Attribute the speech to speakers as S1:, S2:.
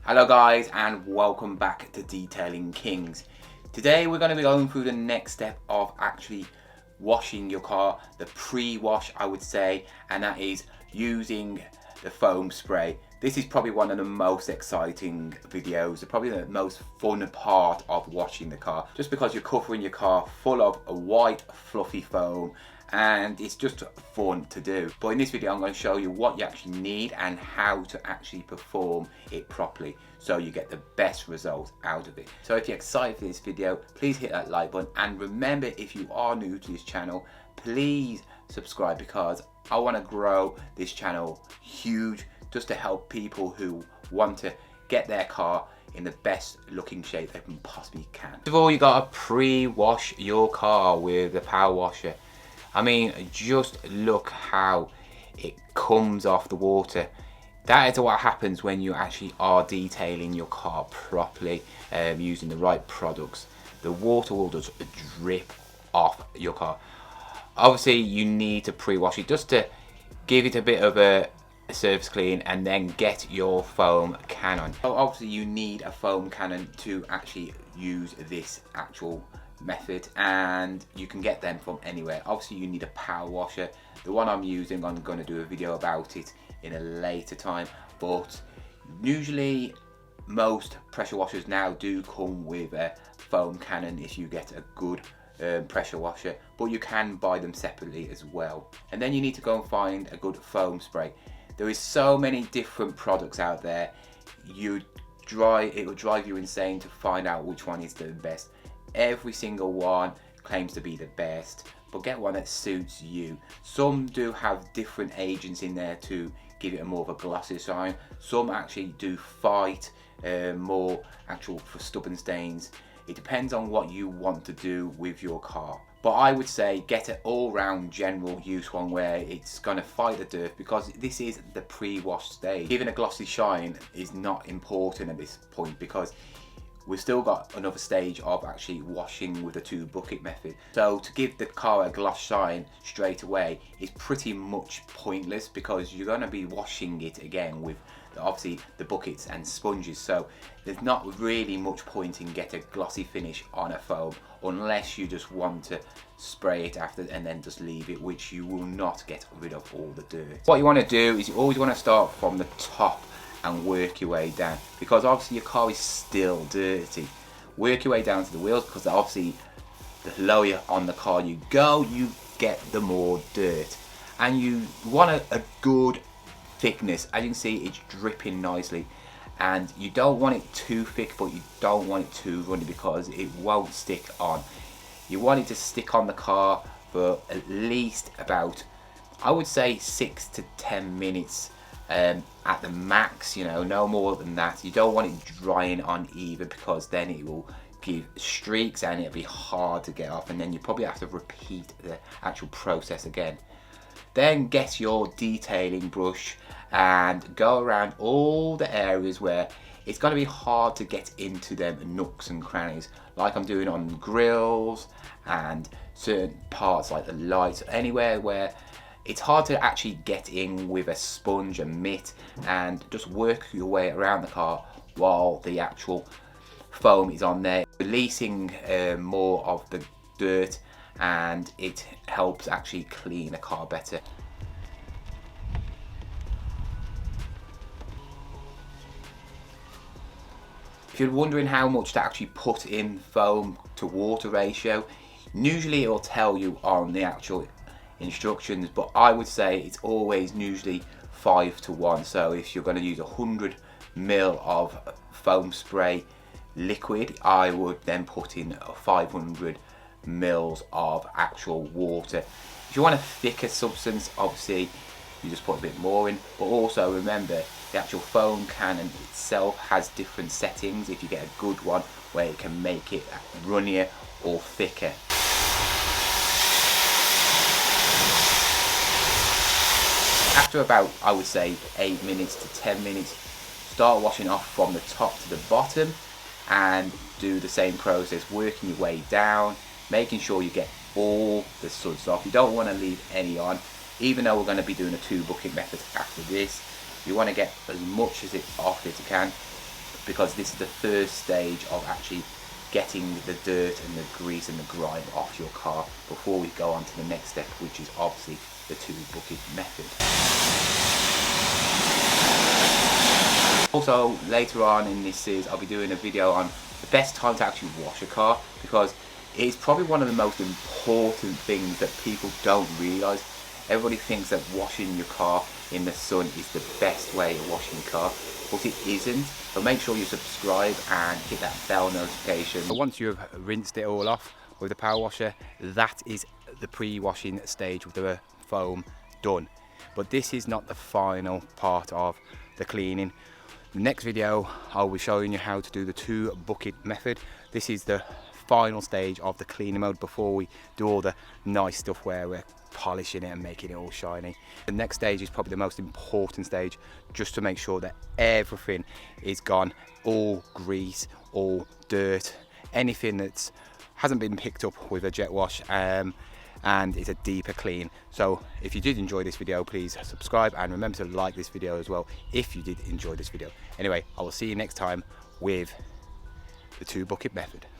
S1: Hello guys, and welcome back to Detailing Kings. Today we're going to be going through the next step of actually washing your car, the pre-wash I would say, and that is using the foam spray. This is probably one of the most exciting videos, probably the most fun part of washing the car, just because you're covering your car full of a white fluffy foam and it's just fun to do. But in this video I'm going to show you what you actually need and how to actually perform it properly so you get the best result out of it. So if you're excited for this video, please hit that like button, and remember, if you are new to this channel, please subscribe, because I want to grow this channel huge, just to help people who want to get their car in the best looking shape they can possibly can. First of all, you got to pre-wash your car with the power washer. I mean, just look how it comes off the water. That is what happens when you actually are detailing your car properly, using the right products. The water will just drip off your car. Obviously, you need to pre-wash it just to give it a bit of a surface clean, and then get your foam cannon. So obviously you need a foam cannon to actually use this actual method, and you can get them from anywhere. Obviously you need a power washer. The one I'm using, I'm going to do a video about it in a later time, but usually most pressure washers now do come with a foam cannon if you get a good pressure washer, but you can buy them separately as well. And then you need to go and find a good foam spray. There is so many different products out there. It will drive you insane to find out which one is the best. Every single one claims to be the best, but get one that suits you. Some do have different agents in there to give it a more of a glossy shine. Some actually do fight more actual for stubborn stains. It depends on what you want to do with your car. But I would say get an all-round general use one where it's going to fight the dirt, because this is the pre-wash stage. Giving a glossy shine is not important at this point, because we've still got another stage of actually washing with the 2-bucket method. So to give the car a gloss shine straight away is pretty much pointless, because you're going to be washing it again with obviously the buckets and sponges. So there's not really much point in getting a glossy finish on a foam, unless you just want to spray it after and then just leave it, which you will not get rid of all the dirt. What you want to do is you always want to start from the top and work your way down, because obviously your car is still dirty. Work your way down to the wheels, because obviously the lower on the car you go, you get the more dirt. And you want a good thickness. As you can see, it's dripping nicely, and you don't want it too thick, but you don't want it too runny, because it won't stick on. You want it to stick on the car for at least about, I would say, 6 to 10 minutes at the max, no more than that. You don't want it drying on either, because then it will give streaks and it'll be hard to get off, and then you probably have to repeat the actual process again. Then get your detailing brush and go around all the areas where it's going to be hard to get into them nooks and crannies, like I'm doing on grills and certain parts like the lights, anywhere where it's hard to actually get in with a sponge and mitt, and just work your way around the car while the actual foam is on there, releasing more of the dirt, and it helps actually clean the car better. If you're wondering how much to actually put in foam to water ratio, usually it will tell you on the actual instructions, but I would say it's always usually 5 to 1. So if you're going to use 100 ml of foam spray liquid, I would then put in 500 mils of actual water. If you want a thicker substance, obviously you just put a bit more in, but also remember the actual foam cannon itself has different settings. If you get a good one where it can make it runnier or thicker. After about, I would say, 8 minutes to 10 minutes, start washing off from the top to the bottom, and do the same process, working your way down, making sure you get all the suds off. You don't want to leave any on, even though we're going to be doing a 2-bucket method after this. You want to get as much as it off as you can. because this is the first stage of actually getting the dirt and the grease and the grime off your car before we go on to the next step, which is obviously the 2 bucket method. Also, later on in this series I'll be doing a video on the best time to actually wash a car, because it's probably one of the most important things that people don't realise. Everybody thinks that washing your car in the sun is the best way of washing your car, but it isn't. So make sure you subscribe and hit that bell notification. Once you've rinsed it all off with the power washer, that is the pre-washing stage with the foam done. But this is not the final part of the cleaning. The next video I'll be showing you how to do the 2 bucket method. This is the final stage of the cleaning mode before we do all the nice stuff where we're polishing it and making it all shiny. The next stage is probably the most important stage, just to make sure that everything is gone, all grease, all dirt, anything that hasn't been picked up with a jet wash, and it's a deeper clean. So if you did enjoy this video, please subscribe and remember to like this video as well if you did enjoy this video. Anyway, I will see you next time with the 2 bucket method.